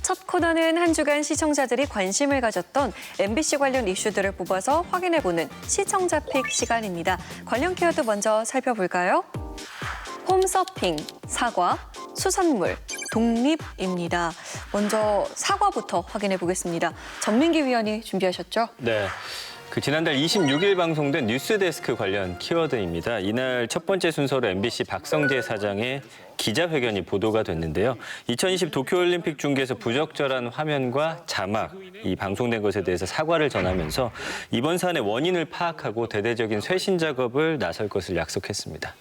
첫 코너는 한 주간 시청자들이 관심을 가졌던 MBC 관련 이슈들을 뽑아서 확인해보는 시청자픽 시간입니다. 관련 키워드 먼저 살펴볼까요? 홈서핑, 사과, 수산물, 독립입니다. 먼저 사과부터 확인해 보겠습니다. 전민기 위원이 준비하셨죠? 네. 지난달 26일 방송된 뉴스데스크 관련 키워드입니다. 이날 첫 번째 순서로 MBC 박성재 사장의 기자회견이 보도가 됐는데요. 2020 도쿄올림픽 중계에서 부적절한 화면과 자막이 방송된 것에 대해서 사과를 전하면서 이번 사안의 원인을 파악하고 대대적인 쇄신 작업을 나설 것을 약속했습니다.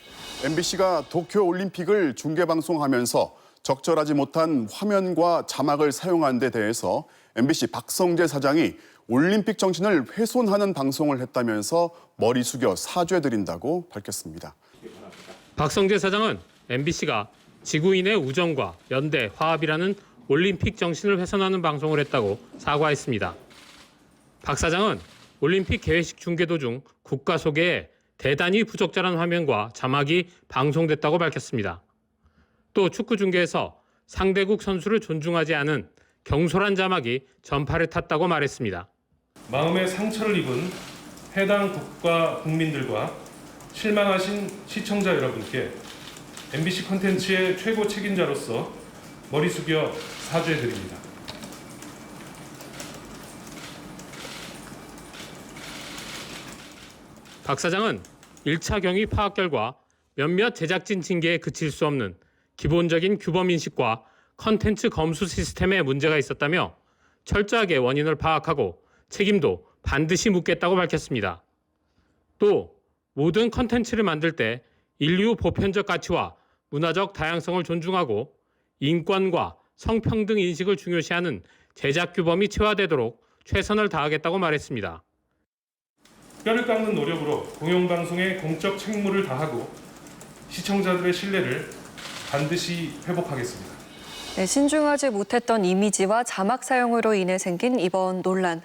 MBC가 도쿄올림픽을 중계방송하면서 적절하지 못한 화면과 자막을 사용한 데 대해서 MBC 박성재 사장이 올림픽 정신을 훼손하는 방송을 했다면서 머리 숙여 사죄드린다고 밝혔습니다. 박성재 사장은 MBC가 지구인의 우정과 연대, 화합이라는 올림픽 정신을 훼손하는 방송을 했다고 사과했습니다. 박 사장은 올림픽 개회식 중계 도중 국가 소개에 대단히 부적절한 화면과 자막이 방송됐다고 밝혔습니다. 또 축구 중계에서 상대국 선수를 존중하지 않은 경솔한 자막이 전파를 탔다고 말했습니다. 마음의 상처를 입은 해당 국가 국민들과 실망하신 시청자 여러분께 MBC 콘텐츠의 최고 책임자로서 머리 숙여 사죄드립니다. 박 사장은 1차 경위 파악 결과 몇몇 제작진 징계에 그칠 수 없는 기본적인 규범인식과 컨텐츠 검수 시스템에 문제가 있었다며 철저하게 원인을 파악하고 책임도 반드시 묻겠다고 밝혔습니다. 또 모든 컨텐츠를 만들 때 인류 보편적 가치와 문화적 다양성을 존중하고 인권과 성평등 인식을 중요시하는 제작 규범이 체화되도록 최선을 다하겠다고 말했습니다. 뼈를 깎는 노력으로 공영방송의 공적 책무를 다하고 시청자들의 신뢰를 반드시 회복하겠습니다. 네, 신중하지 못했던 이미지와 자막 사용으로 인해 생긴 이번 논란.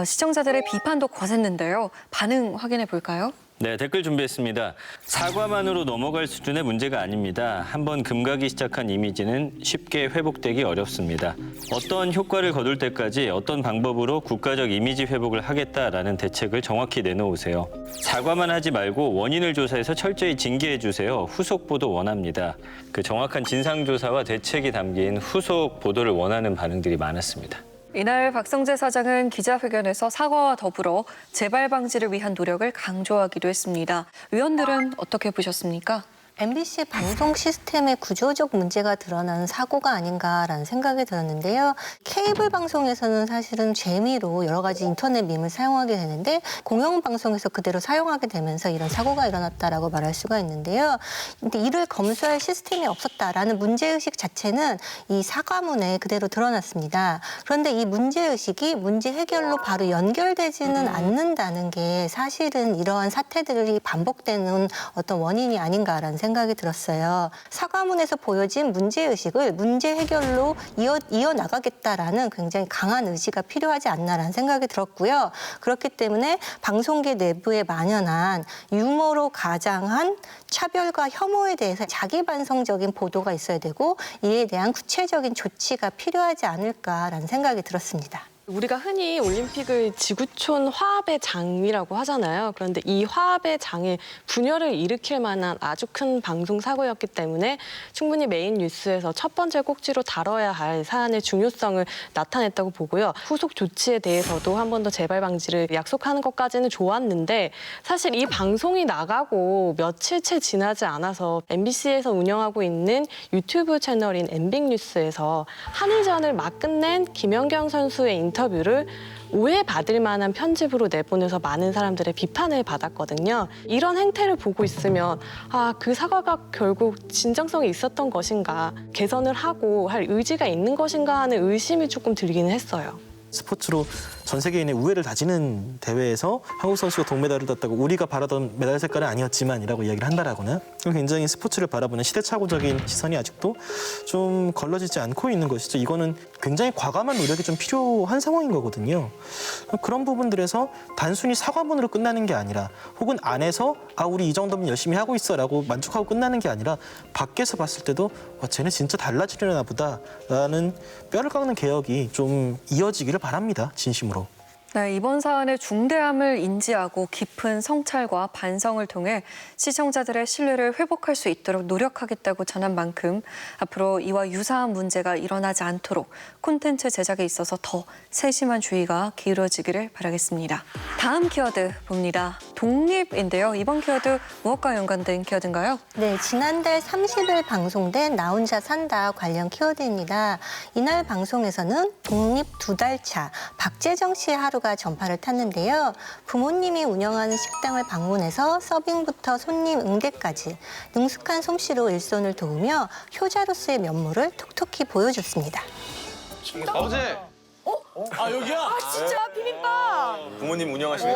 시청자들의 비판도 거셌는데요. 반응 확인해 볼까요? 네, 댓글 준비했습니다. 사과만으로 넘어갈 수준의 문제가 아닙니다. 한번 금가기 시작한 이미지는 쉽게 회복되기 어렵습니다. 어떤 효과를 거둘 때까지 어떤 방법으로 국가적 이미지 회복을 하겠다라는 대책을 정확히 내놓으세요. 사과만 하지 말고 원인을 조사해서 철저히 징계해 주세요. 후속 보도 원합니다. 정확한 진상조사와 대책이 담긴 후속 보도를 원하는 반응들이 많았습니다. 이날 박성재 사장은 기자회견에서 사과와 더불어 재발 방지를 위한 노력을 강조하기도 했습니다. 위원들은 어떻게 보셨습니까? MBC 방송 시스템의 구조적 문제가 드러나는 사고가 아닌가라는 생각이 들었는데요. 케이블 방송에서는 사실은 재미로 여러 가지 인터넷 밈을 사용하게 되는데 공영방송에서 그대로 사용하게 되면서 이런 사고가 일어났다라고 말할 수가 있는데요. 근데 이를 검수할 시스템이 없었다라는 문제의식 자체는 이 사과문에 그대로 드러났습니다. 그런데 이 문제의식이 문제 해결로 바로 연결되지는 않는다는 게 사실은 이러한 사태들이 반복되는 어떤 원인이 아닌가라는 생각이 들었어요. 사과문에서 보여진 문제의식을 문제 해결로 이어나가겠다라는 굉장히 강한 의지가 필요하지 않나라는 생각이 들었고요. 그렇기 때문에 방송계 내부에 만연한 유머로 가장한 차별과 혐오에 대해서 자기 반성적인 보도가 있어야 되고 이에 대한 구체적인 조치가 필요하지 않을까라는 생각이 들었습니다. 우리가 흔히 올림픽을 지구촌 화합의 장이라고 하잖아요. 그런데 이 화합의 장에 분열을 일으킬 만한 아주 큰 방송 사고였기 때문에 충분히 메인 뉴스에서 첫 번째 꼭지로 다뤄야 할 사안의 중요성을 나타냈다고 보고요. 후속 조치에 대해서도 한 번 더 재발 방지를 약속하는 것까지는 좋았는데 사실 이 방송이 나가고 며칠째 지나지 않아서 MBC에서 운영하고 있는 유튜브 채널인 엠빅뉴스에서 한일전을 막 끝낸 김연경 선수의 인터뷰를 오해받을 만한 편집으로 내보내서 많은 사람들의 비판을 받았거든요. 이런 행태를 보고 있으면 그 사과가 결국 진정성이 있었던 것인가, 개선을 하고 할 의지가 있는 것인가 하는 의심이 조금 들기는 했어요. 스포츠로 전 세계인의 우애를 다지는 대회에서 한국 선수가 동메달을 땄다고 우리가 바라던 메달 색깔은 아니었지만이라고 이야기를 한다라거나 굉장히 스포츠를 바라보는 시대착오적인 시선이 아직도 좀 걸러지지 않고 있는 것이죠. 이거는 굉장히 과감한 노력이 좀 필요한 상황인 거거든요. 그런 부분들에서 단순히 사과문으로 끝나는 게 아니라 혹은 안에서 우리 이 정도면 열심히 하고 있어라고 만족하고 끝나는 게 아니라 밖에서 봤을 때도 쟤네 진짜 달라지려나 보다라는 뼈를 깎는 개혁이 좀 이어지기를 바랍니다. 진심으로. 네, 이번 사안의 중대함을 인지하고 깊은 성찰과 반성을 통해 시청자들의 신뢰를 회복할 수 있도록 노력하겠다고 전한 만큼 앞으로 이와 유사한 문제가 일어나지 않도록 콘텐츠 제작에 있어서 더 세심한 주의가 기울어지기를 바라겠습니다. 다음 키워드 봅니다. 독립인데요. 이번 키워드 무엇과 연관된 키워드인가요? 네, 지난달 30일 방송된 나 혼자 산다 관련 키워드입니다. 이날 방송에서는 독립 2달 차 박재정 씨의 하루가 전파를 탔는데요. 부모님이 운영하는 식당을 방문해서 서빙부터 손님 응대까지 능숙한 솜씨로 일손을 도우며 효자로서의 면모를 톡톡히 보여줬습니다. 아버지. 아 여기야? 아 진짜 비빔밥. 부모님 운영하시는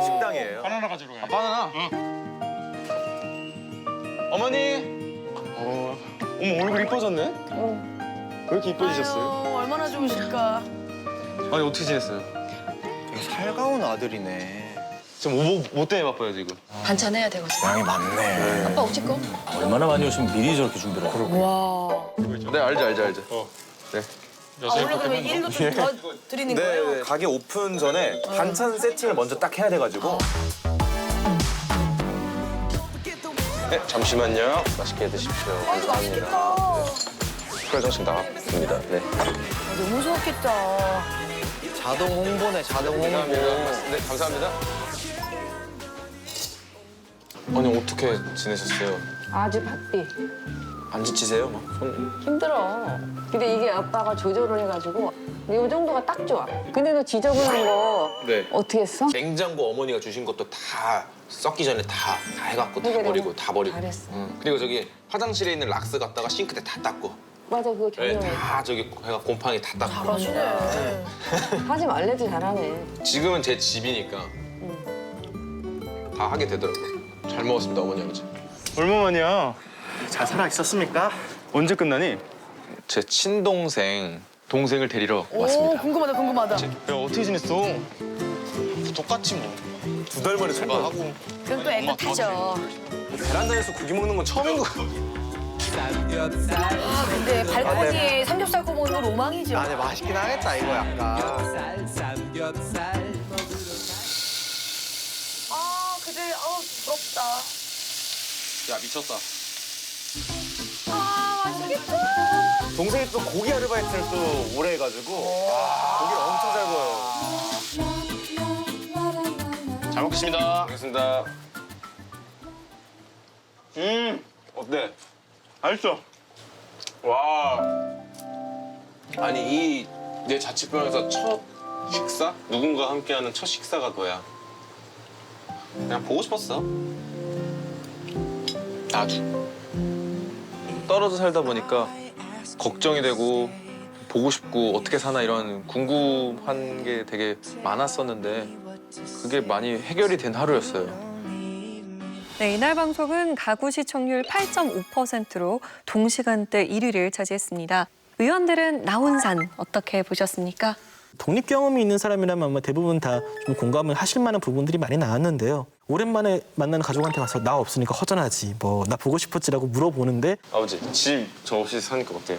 식당이에요. 바나나 가지러 가요. 바나나. 어머니. 어머 얼굴 이뻐졌네. 왜 이렇게 이뻐지셨어요? 아유, 얼마나 좋으실까. 아니 어떻게 지냈어요? 되게 살가운 아들이네. 지금 뭐 때문에 바빠요 지금? 반찬 해야 되거든. 양이 많네. 아빠 어찌 거? 얼마나 많이 오시면 미리 저렇게 준비를 하고. 와. 네 알죠. 네. 아, 오늘 그러면 일도 좀 더 드리는 거예요? 가게 오픈 전에 반찬 세팅을 먼저 딱 해야 돼가지고. 네 잠시만요. 맛있게 드십시오. 아주 맛있겠다. 숟갈 정식 나왔습니다. 네. 너무 좋았겠다. 자동 홍보네, 자동 홍보. 네 감사합니다. 아니 어떻게 지내셨어요? 아주 바삐. 안 지치세요? 막 손. 힘들어. 근데 이게 아빠가 조절을 해가지고 이 정도가 딱 좋아. 근데 너 지저분한 거 네. 어떻게 했어? 냉장고 어머니가 주신 것도 다 썩기 전에 다 해갖고 다 버리고 다 버리고. 잘했어. 그리고 저기 화장실에 있는 락스 갖다가 싱크대 다 닦고. 맞아, 그거 네, 경영해. 다 저기 해가 곰팡이 다 닦고. 잘하시네. 하지 말래도 잘하네. 지금은 제 집이니까 다 하게 되더라고요. 잘 먹었습니다 어머니 아버지. 얼마만이야? 잘 살아 있었습니까? 언제 끝나니? 제 친동생 동생을 데리러 오 왔습니다. 궁금하다. 야, 어떻게 지냈어? 똑같지 뭐. 2달 만에 통과하고. 그럼 또 애틋하죠. 베란다에서 고기 먹는 건 처음인 거. 아 근데 발코니에 삼겹살 구워 먹는 건 로망이죠. 근데 맛있긴 하겠다, 이거 약간. 아 그들 부럽다. 야 미쳤다. 아 맛있겠다. 동생이 또 고기 아르바이트를 또 오래 해가지고 고기를 엄청 잘 구워요. 잘 먹겠습니다. 알겠습니다. 어때? 맛있어. 와. 아니 이 내 자취방에서 첫 식사? 누군가 함께하는 첫 식사가 너야. 그냥 보고 싶었어. 나도. 떨어져 살다 보니까 걱정이 되고 보고 싶고 어떻게 사나 이런 궁금한 게 되게 많았었는데 그게 많이 해결이 된 하루였어요. 네, 이날 방송은 가구 시청률 8.5%로 동시간대 1위를 차지했습니다. 의원들은 나온산 어떻게 보셨습니까? 독립 경험이 있는 사람이라면 아마 대부분 다 좀 공감을 하실 만한 부분들이 많이 나왔는데요. 오랜만에 만나는 가족한테 가서 나 없으니까 허전하지, 뭐 나 보고 싶었지라고 물어보는데 아버지 집 저 없이 사니까 어때요?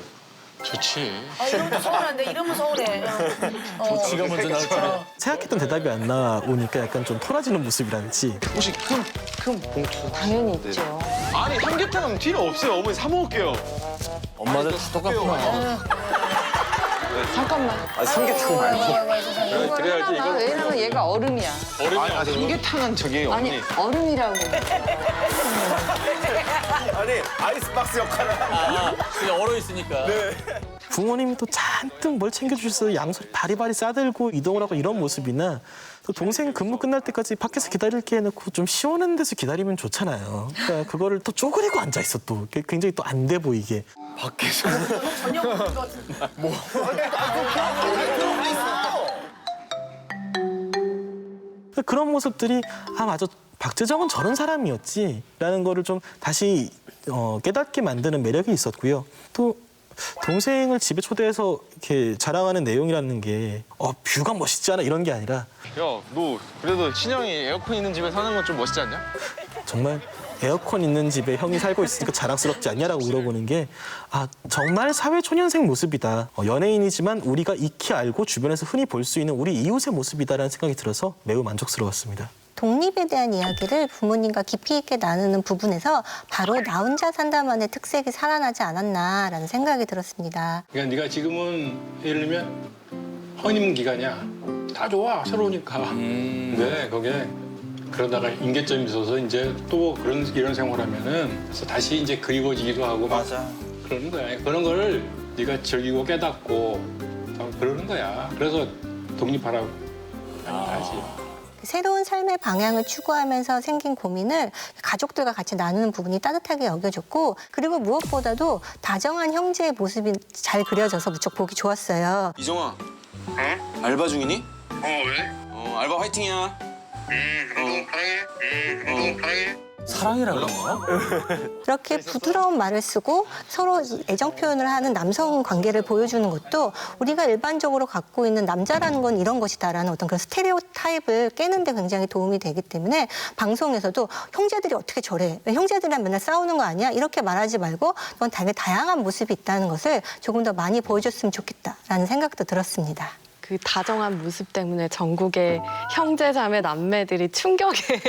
좋지. 아 이러면 서운한데 이러면 서운해. 지가 먼저 나올 줄은. 생각했던 대답이 안 나오니까 약간 좀 토라지는 모습이랄지. 혹시 큰 봉투? 당연히 있죠. 아니 삼계탕은 필요 없어요. 어머니 사 먹을게요. 엄마들 다 똑같구나. 잠깐만. 삼계탕 말고. 그래야지 이거. 왜냐면 얘가 얼음이야. 어른이 삼계탕은 저기 아니, 어머니. 얼음이라고. 아니, 아이스박스 역할을. 그냥 얼어있으니까. 부모님이 또 잔뜩 뭘 챙겨주셔서 양손 바리바리 싸들고 이동을 하고 이런 모습이나 또 동생 근무 끝날 때까지 밖에서 기다릴게 해놓고 좀 시원한 데서 기다리면 좋잖아요. 그러니까 그거를 또 쪼그리고 앉아있어 또. 굉장히 또 안 돼 보이게. 밖에서. 저녁 그런 모습들이 맞아. 박재정은 저런 사람이었지라는 거를 좀 다시 깨닫게 만드는 매력이 있었고요. 또 동생을 집에 초대해서 이렇게 자랑하는 내용이라는 게 뷰가 멋있지 않아 이런 게 아니라 야, 너 그래도 친형이 에어컨 있는 집에 사는 건 좀 멋있지 않냐? 정말 에어컨 있는 집에 형이 살고 있으니까 자랑스럽지 않냐라고 물어보는 게 정말 사회초년생 모습이다. 연예인이지만 우리가 익히 알고 주변에서 흔히 볼 수 있는 우리 이웃의 모습이다라는 생각이 들어서 매우 만족스러웠습니다. 독립에 대한 이야기를 부모님과 깊이 있게 나누는 부분에서 바로 나 혼자 산다만의 특색이 살아나지 않았나라는 생각이 들었습니다. 그러니까 네가 지금은 예를 들면 허니문 기간이야. 다 좋아, 새로우니까. 근데 거기에 그러다가 임계점이 있어서 이제 또 이런 생활하면은 그래서 다시 이제 그리워지기도 하고 맞아. 그러는 거야. 그런 거를 네가 즐기고 깨닫고 그러는 거야. 그래서 독립하라고 하지. 새로운 삶의 방향을 추구하면서 생긴 고민을 가족들과 같이 나누는 부분이 따뜻하게 여겨졌고 그리고 무엇보다도 다정한 형제의 모습이 잘 그려져서 무척 보기 좋았어요. 이정아. 알바 중이니? 왜? 알바 화이팅이야. 운동 사랑해. 사랑해. 사랑이라고 그러네요. 그렇게 부드러운 말을 쓰고 서로 애정 표현을 하는 남성 관계를 보여주는 것도 우리가 일반적으로 갖고 있는 남자라는 건 이런 것이다라는 어떤 그런 스테레오타입을 깨는 데 굉장히 도움이 되기 때문에 방송에서도 형제들이 어떻게 저래? 형제들이랑 맨날 싸우는 거 아니야? 이렇게 말하지 말고 넌 되게 다양한 모습이 있다는 것을 조금 더 많이 보여줬으면 좋겠다라는 생각도 들었습니다. 그 다정한 모습 때문에 전국의 형제, 자매, 남매들이 충격에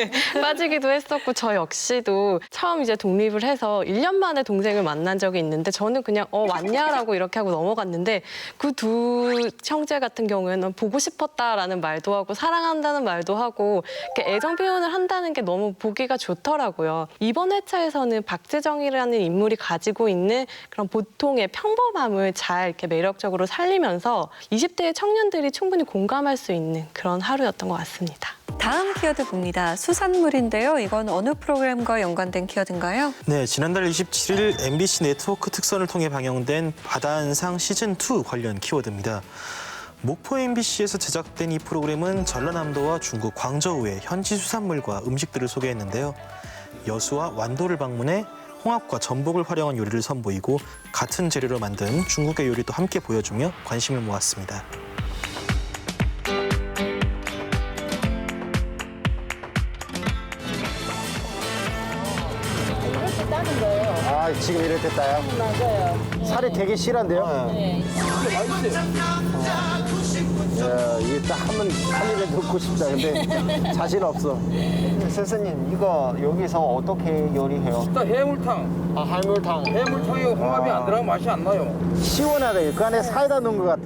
빠지기도 했었고 저 역시도 처음 이제 독립을 해서 1년 만에 동생을 만난 적이 있는데 저는 그냥 왔냐라고 이렇게 하고 넘어갔는데 그 두 형제 같은 경우에는 보고 싶었다라는 말도 하고 사랑한다는 말도 하고 이렇게 애정 표현을 한다는 게 너무 보기가 좋더라고요. 이번 회차에서는 박재정이라는 인물이 가지고 있는 그런 보통의 평범함을 잘 이렇게 매력적으로 살리면서 20대의 청년들이 충분히 공감할 수 있는 그런 하루였던 것 같습니다. 다음 키워드 봅니다. 수산물인데요. 이건 어느 프로그램과 연관된 키워드인가요? 네, 지난달 27일 MBC 네트워크 특선을 통해 방영된 바다한상 시즌2 관련 키워드입니다. 목포 MBC에서 제작된 이 프로그램은 전라남도와 중국 광저우의 현지 수산물과 음식들을 소개했는데요. 여수와 완도를 방문해 홍합과 전복을 활용한 요리를 선보이고 같은 재료로 만든 중국의 요리도 함께 보여주며 관심을 모았습니다. 지금 이럴 때 따요? 맞아요. 살이 되게 실한데요? 네. 야, 이게 딱 한 입에 넣고 싶다. 근데 자신 없어. 선생님, 이거 여기서 어떻게 요리해요? 일단 해물탕. 해물탕. 해물탕에 홍합이 안 들어가면 맛이 안 나요. 시원하다. 그 안에 사이다 넣은 것 같아.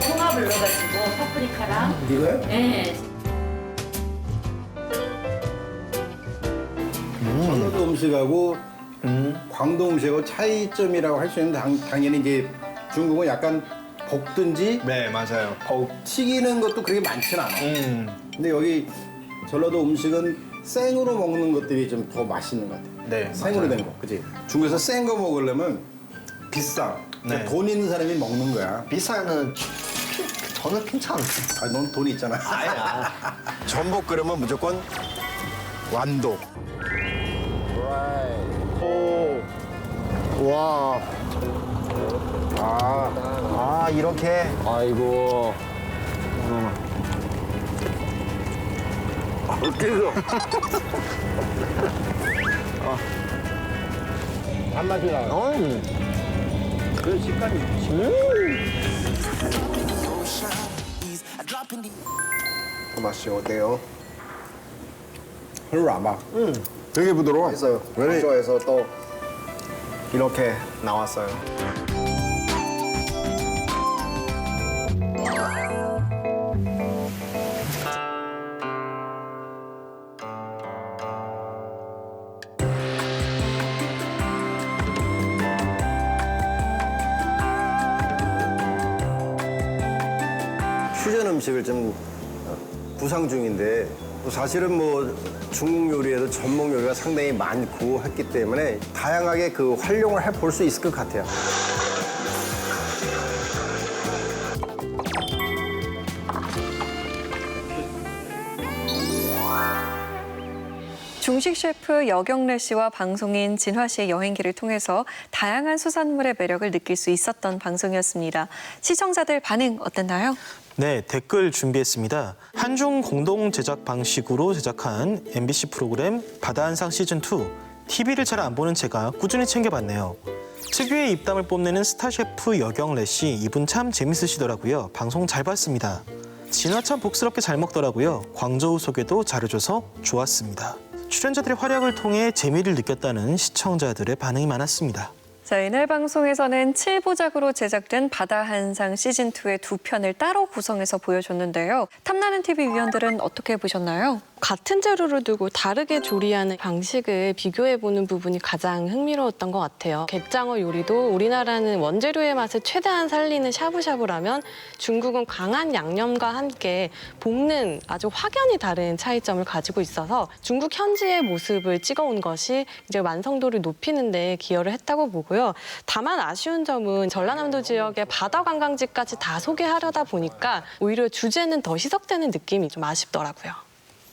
홍합을 넣어가지고 파프리카랑. 이거요? 네. 전라도 음식하고 광동 음식하고 차이점이라고 할 수 있는 당연히 이제 중국은 약간 볶든지 네, 맞아요. 튀기는 것도 그렇게 많지는 않아. 근데 여기 전라도 음식은 생으로 먹는 것들이 좀 더 맛있는 것 같아. 네, 생으로 맞아요. 된 거, 그치? 중국에서 센 거 먹으려면 비싸. 네. 돈 있는 사람이 먹는 거야. 비싸는 저는 괜찮아. 넌 돈 있잖아. 아니야. 전복 끓으면 무조건 완도. 와. 이렇게. 아이고. 뜨거. 단맛이 나. 그 식감이. 그 맛이 어때요? 很软吧? 되게 부드러워. 맛있어요. 광저우에서 또 이렇게 나왔어요. 퓨전 음식을 좀 구상 중인데 사실은 뭐 중국 요리에도 전복 요리가 상당히 많고 했기 때문에 다양하게 그 활용을 해볼 수 있을 것 같아요. 중식 셰프 여경래 씨와 방송인 진화 씨의 여행기를 통해서 다양한 수산물의 매력을 느낄 수 있었던 방송이었습니다. 시청자들 반응 어땠나요? 네, 댓글 준비했습니다. 한중 공동 제작 방식으로 제작한 MBC 프로그램 바다 한상 시즌2. TV를 잘 안 보는 제가 꾸준히 챙겨봤네요. 특유의 입담을 뽐내는 스타 셰프 여경래 씨, 이분 참 재밌으시더라고요. 방송 잘 봤습니다. 진화 참 복스럽게 잘 먹더라고요. 광저우 소개도 잘해줘서 좋았습니다. 출연자들의 활약을 통해 재미를 느꼈다는 시청자들의 반응이 많았습니다. 자, 이날 방송에서는 7부작으로 제작된 바다 한상 시즌2의 2편을 따로 구성해서 보여줬는데요. 탐나는 TV 위원들은 어떻게 보셨나요? 같은 재료를 두고 다르게 조리하는 방식을 비교해보는 부분이 가장 흥미로웠던 것 같아요. 갯장어 요리도 우리나라는 원재료의 맛을 최대한 살리는 샤브샤브라면 중국은 강한 양념과 함께 볶는 아주 확연히 다른 차이점을 가지고 있어서 중국 현지의 모습을 찍어온 것이 이제 완성도를 높이는 데 기여를 했다고 보고요. 다만 아쉬운 점은 전라남도 지역의 바다 관광지까지 다 소개하려다 보니까 오히려 주제는 더 희석되는 느낌이 좀 아쉽더라고요.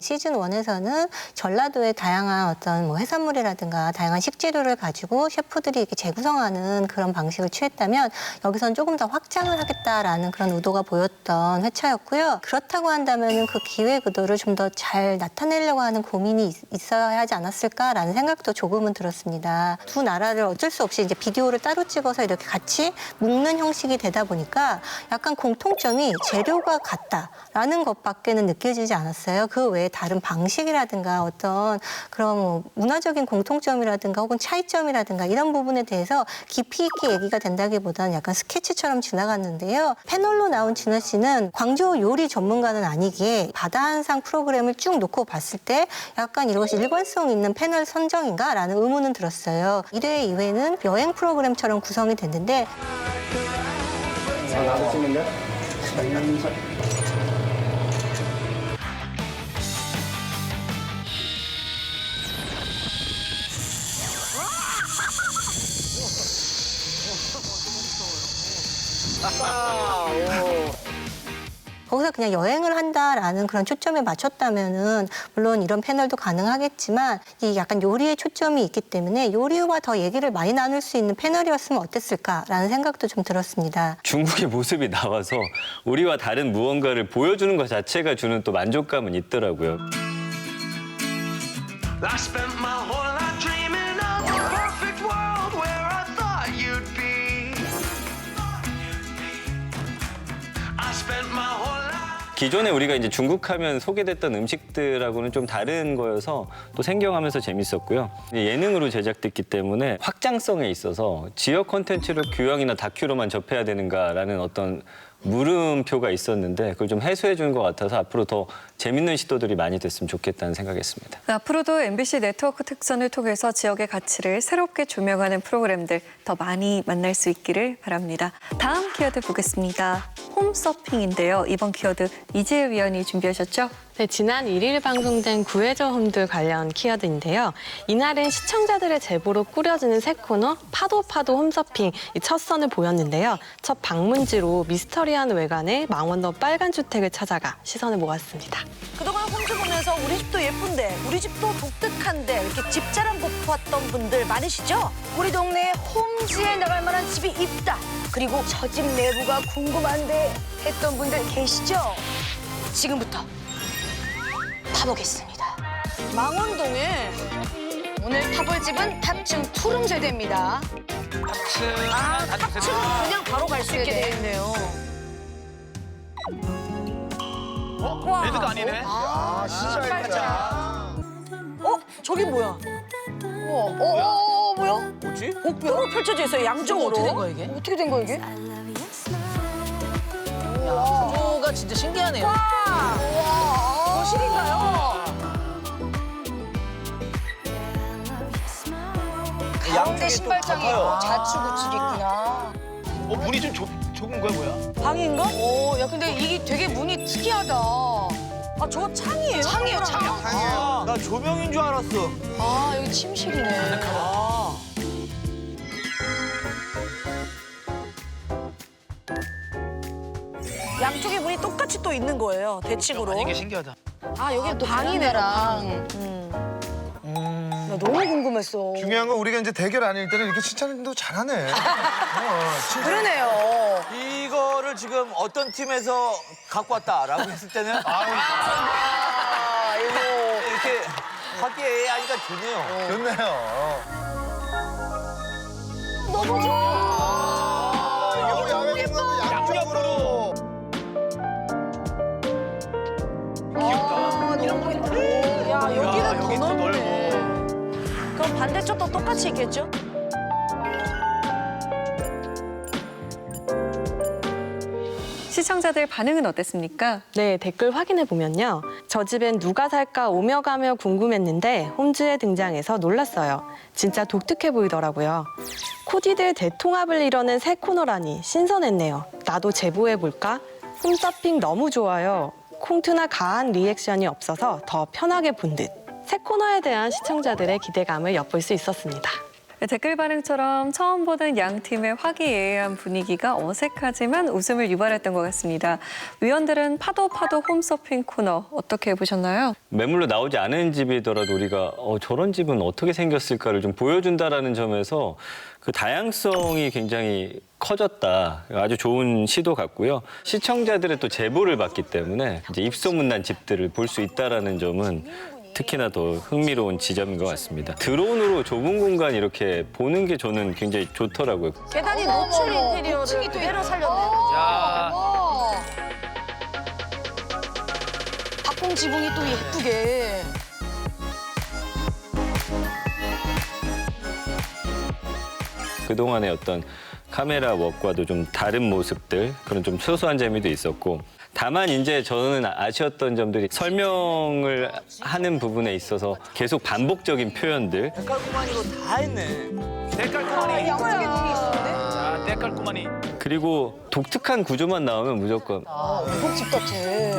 시즌 1에서는 전라도의 다양한 어떤 뭐 해산물이라든가 다양한 식재료를 가지고 셰프들이 이렇게 재구성하는 그런 방식을 취했다면 여기서는 조금 더 확장을 하겠다라는 그런 의도가 보였던 회차였고요. 그렇다고 한다면 그 기획 의도를 좀 더 잘 나타내려고 하는 고민이 있어야 하지 않았을까라는 생각도 조금은 들었습니다. 두 나라를 어쩔 수 없이 이제 비디오를 따로 찍어서 이렇게 같이 묶는 형식이 되다 보니까 약간 공통점이 재료가 같다라는 것밖에는 느껴지지 않았어요. 그 외에 다른 방식이라든가 어떤 그런 뭐 문화적인 공통점이라든가 혹은 차이점이라든가 이런 부분에 대해서 깊이 있게 얘기가 된다기보다는 약간 스케치처럼 지나갔는데요. 패널로 나온 진화 씨는 광저우 요리 전문가는 아니기에 바다 한상 프로그램을 쭉 놓고 봤을 때 약간 이것이 일관성 있는 패널 선정인가라는 의문은 들었어요. 1회, 2회는 여행 프로그램처럼 구성이 됐는데 나도 찍는데? 거기서 그냥 여행을 한다라는 그런 초점에 맞췄다면은 물론 이런 패널도 가능하겠지만 이 약간 요리에 초점이 있기 때문에 요리와 더 얘기를 많이 나눌 수 있는 패널이었으면 어땠을까라는 생각도 좀 들었습니다. 중국의 모습이 나와서 우리와 다른 무언가를 보여주는 것 자체가 주는 또 만족감은 있더라고요. I spent my whole life dreaming of the perfect world where I thought you'd be. I spent my whole life. 기존에 우리가 이제 중국하면 소개됐던 음식들하고는 좀 다른 거여서 또 생경하면서 재밌었고요. 예능으로 제작됐기 때문에 확장성에 있어서 지역 콘텐츠를 교양이나 다큐로만 접해야 되는가라는 어떤 물음표가 있었는데 그걸 좀 해소해 주는 것 같아서 앞으로 더 재밌는 시도들이 많이 됐으면 좋겠다는 생각했습니다. 앞으로도 MBC 네트워크 특선을 통해서 지역의 가치를 새롭게 조명하는 프로그램들 더 많이 만날 수 있기를 바랍니다. 다음 키워드 보겠습니다. 홈서핑인데요. 이번 키워드 이지혜 위원이 준비하셨죠? 네, 지난 1일 방송된 구해줘 홈들 관련 키워드인데요. 이날은 시청자들의 제보로 꾸려지는 새 코너 파도 홈서핑 이 첫 선을 보였는데요. 첫 방문지로 미스터리한 외관의 망원동 빨간 주택을 찾아가 시선을 모았습니다. 그동안 홈즈 보면서 우리 집도 예쁜데 우리 집도 독특한데 이렇게 집자랑 뽑았던 분들 많으시죠? 우리 동네에 홈즈에 나갈 만한 집이 있다. 그리고 저 집 내부가 궁금한데 했던 분들 계시죠? 지금부터 파보겠습니다. 망원동에 오늘 파볼 집은 탑층 투룸 세대입니다. 탑층은 그냥 바로 갈 수 있게 되어 있네요. 레드가 아니네. 신발장. 저기 뭐야? 뭐야? 뭐지? 복도로 펼쳐져 있어요, 양쪽으로. 어떻게 된 거야, 이게? 어떻게 된 거야, 이게? 구조가 진짜 신기하네요. 와, 거실인가요? 가운데 신발장에 좌측우측이 있구나. 문이 좀 좁은 거야, 뭐야? 방인가? 야, 근데 이게 되게 문이 특이하다. 저 창이에요? 창이에요, 창. 나 조명인 줄 알았어. 여기 침실이네. 양쪽에 문이 똑같이 또 있는 거예요, 대칭으로. 이게 신기하다. 여기 방이네, 방. 나 너무 궁금했어. 중요한 건 우리가 이제 대결 아닐 때는 이렇게 칭찬도 잘하네. 그러네요. 이거를 지금 어떤 팀에서 갖고 왔다라고 했을 때는 아이고. 이렇게 화기애애하니까 좋네요. 좋네요. 너무 좋아. 이거 야외 공간도 양쪽으로. 귀엽다. 너무 예뻐. 야, 여기는 더 넓네. 그럼 반대쪽도 똑같이 있겠죠? 시청자들 반응은 어땠습니까? 네, 댓글 확인해 보면요. 저 집엔 누가 살까 오며 가며 궁금했는데 홈즈에 등장해서 놀랐어요. 진짜 독특해 보이더라고요. 코디들 대통합을 이뤄낸 새 코너라니 신선했네요. 나도 제보해 볼까? 홈서핑 너무 좋아요. 콩투나 가한 리액션이 없어서 더 편하게 본 듯. 새 코너에 대한 시청자들의 기대감을 엿볼 수 있었습니다. 댓글 반응처럼 처음 보는 양 팀의 화기애애한 분위기가 어색하지만 웃음을 유발했던 것 같습니다. 위원들은 파도 홈서핑 코너 어떻게 보셨나요? 매물로 나오지 않은 집이더라도 우리가 저런 집은 어떻게 생겼을까를 좀 보여준다라는 점에서 그 다양성이 굉장히 커졌다. 아주 좋은 시도 같고요. 시청자들의 또 제보를 받기 때문에 이제 입소문난 집들을 볼 수 있다라는 점은 특히나 더 흥미로운 지점인 것 같습니다. 드론으로 좁은 공간 이렇게 보는 게 저는 굉장히 좋더라고요. 계단이 노출 인테리어를 그대로 살렸네요. 박공 지붕이 또 예쁘게. 그동안의 어떤 카메라 웍과도 좀 다른 모습들, 그런 좀 소소한 재미도 있었고, 다만 이제 저는 아쉬웠던 점들이 설명을 하는 부분에 있어서 계속 반복적인 표현들. 데칼코마니로 다 했네. 데칼코마니. 자, 데칼코마니. 그리고 독특한 구조만 나오면 무조건 외국집 같아.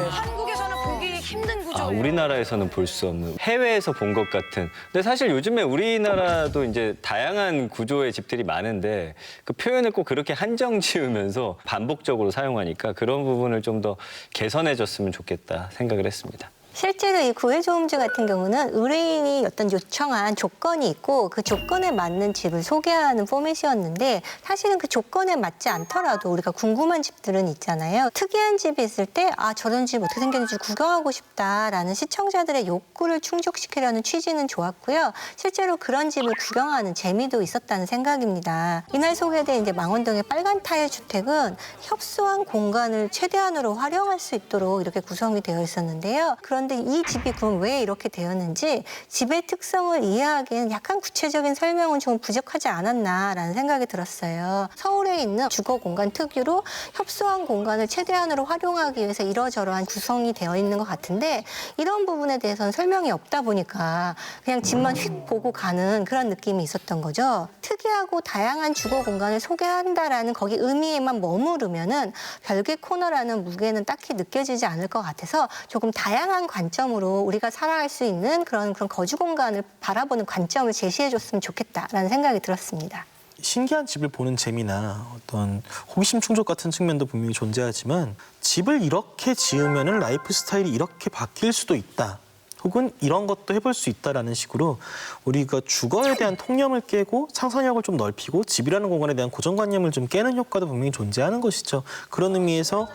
한국에서는 보기 힘든 구조예요. 우리나라에서는 볼 수 없는, 해외에서 본 것 같은. 근데 사실 요즘에 우리나라도 이제 다양한 구조의 집들이 많은데 그 표현을 꼭 그렇게 한정 지으면서 반복적으로 사용하니까 그런 부분을 좀 더 개선해줬으면 좋겠다 생각을 했습니다. 실제로 이 구해조홈즈 같은 경우는 의뢰인이 어떤 요청한 조건이 있고 그 조건에 맞는 집을 소개하는 포맷이었는데 사실은 그 조건에 맞지 않더라도 우리가 궁금한 집들은 있잖아요. 특이한 집이 있을 때 저런 집 어떻게 생겼는지 구경하고 싶다라는 시청자들의 욕구를 충족시키려는 취지는 좋았고요. 실제로 그런 집을 구경하는 재미도 있었다는 생각입니다. 이날 소개된 이제 망원동의 빨간 타일 주택은 협소한 공간을 최대한으로 활용할 수 있도록 이렇게 구성이 되어 있었는데요. 그런데 이 집이 그럼 왜 이렇게 되었는지 집의 특성을 이해하기에는 약간 구체적인 설명은 좀 부족하지 않았나라는 생각이 들었어요. 서울에 있는 주거 공간 특유로 협소한 공간을 최대한으로 활용하기 위해서 이러저러한 구성이 되어 있는 것 같은데 이런 부분에 대해서는 설명이 없다 보니까 그냥 집만 휙 보고 가는 그런 느낌이 있었던 거죠. 특이하고 다양한 주거 공간을 소개한다라는 거기 의미에만 머무르면은 별개 코너라는 무게는 딱히 느껴지지 않을 것 같아서 조금 다양한 관점으로 우리가 살아갈 수 있는 그런 거주 공간을 바라보는 관점을 제시해줬으면 좋겠다라는 생각이 들었습니다. 신기한 집을 보는 재미나 어떤 호기심 충족 같은 측면도 분명히 존재하지만 집을 이렇게 지으면은 라이프 스타일이 이렇게 바뀔 수도 있다. 혹은 이런 것도 해볼 수 있다라는 식으로 우리가 주거에 대한 통념을 깨고 상상력을 좀 넓히고 집이라는 공간에 대한 고정관념을 좀 깨는 효과도 분명히 존재하는 것이죠. 그런 의미에서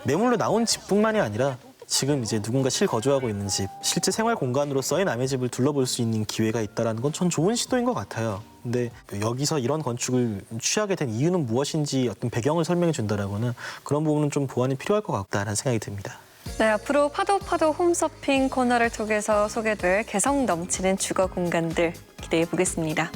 매물로 나온 집뿐만이 아니라 지금 이제 누군가 실거주하고 있는 집, 실제 생활 공간으로서의 남의 집을 둘러볼 수 있는 기회가 있다는 건 전 좋은 시도인 것 같아요. 근데 여기서 이런 건축을 취하게 된 이유는 무엇인지 어떤 배경을 설명해 준다라고는 그런 부분은 좀 보완이 필요할 것 같다는 생각이 듭니다. 네, 앞으로 파도 홈서핑 코너를 통해서 소개될 개성 넘치는 주거 공간들 기대해 보겠습니다.